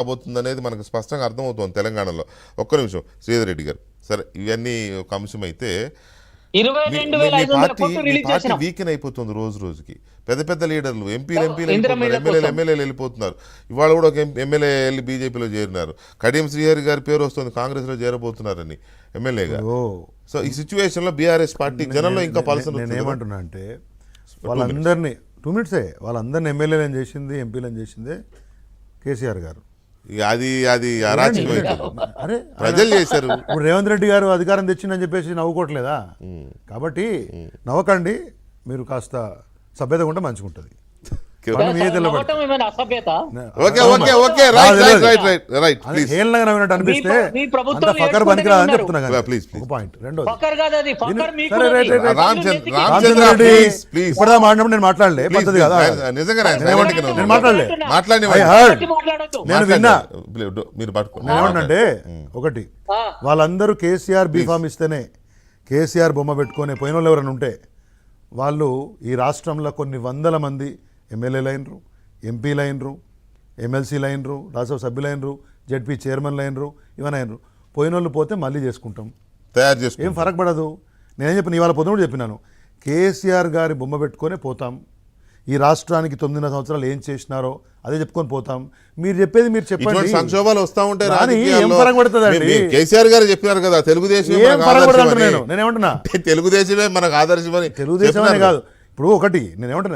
కాబోతుంది అనేది మనకు స్పష్టంగా అర్థమవుతుంది తెలంగాణలో. ఒక్క నిమిషం శ్రీధర్ రెడ్డి గారు, సరే ఇవన్నీ ఒక అంశం అయితే పార్టీ వీకెన్ అయిపోతుంది రోజు రోజుకి. పెద్ద పెద్ద లీడర్లు ఎంపీలు ఎమ్మెల్యేలు వెళ్ళిపోతున్నారు. ఇవాళ కూడా ఒక ఎమ్మెల్యే వెళ్ళి బీజేపీలో చేరినారు. కడియం శ్రీహరి గారి పేరు వస్తుంది కాంగ్రెస్లో చేరబోతున్నారని ఎమ్మెల్యేగా. సో ఈ సిచ్యువేషన్ లో బీఆర్ఎస్ పార్టీ జనంలో ఇంకా పల్సన్. నేను ఏమంటున్నా అంటే వాళ్ళందరినీ 2 minutes వాళ్ళందరినీ ఎమ్మెల్యేలను చేసింది ఎంపీలను చేసిందే కేసీఆర్ గారు. అది అరాచకం. అరే ప్రజలు చేశారు. ఇప్పుడు రేవంత్ రెడ్డి గారు అధికారం తెచ్చిందని చెప్పేసి నవ్వుకోవట్లేదా? కాబట్టి నవ్వకండి, మీరు కాస్త సభ్యత ఉంటే మంచిగా ఉంటుంది. అనిపిస్తే ఫకర్ పనికిరాదని చెప్తున్నా. ఇప్పుడా మాట్లాడినప్పుడు నేను మాట్లాడలే, పద్ధతి కదా. నేను మాట్లాడలే, నేను విన్నా. నేనేమంటే ఒకటి, వాళ్ళందరూ కేసీఆర్ బీఫామ్ ఇస్తేనే కేసీఆర్ బొమ్మ పెట్టుకొని పోయిన వాళ్ళు ఎవరైనా ఉంటే వాళ్ళు ఈ రాష్ట్రంలో కొన్ని వందల మంది ఎమ్మెల్యేలు అయినరు, ఎంపీలు అయినరు, ఎమ్మెల్సీలు అయినరు, రాజ్యసభ సభ్యులు అయినరు, జెడ్పీ చైర్మన్లు అయినరు, ఇవన్నీ అయినరు. పోయిన వాళ్ళు పోతే మళ్ళీ చేసుకుంటాం, తయారు చేసి ఏం ఫరక్ పడదు. నేనేం చెప్పిన ఇవాళ పొద్దున కూడా చెప్పినాను, కేసీఆర్ గారి బొమ్మ పెట్టుకొని పోతాం. ఈ రాష్ట్రానికి 9 సంవత్సరాలు ఏం చేసినారో అదే చెప్పుకొని పోతాం. మీరు చెప్పేది మీరు చెప్పండి. సంక్షోభాలు వస్తూ ఉంటాయి, ఏం ఫరక్ పడుతుందండి? కేసీఆర్ గారు చెప్పినారు కదా, తెలుగుదేశం నేనేమంటున్నా తెలుగుదేశమే మనకు ఆదర్శమని. తెలుగుదేశం అనే కాదు, ఇప్పుడు ఒకటి నేనేమంటున్నా,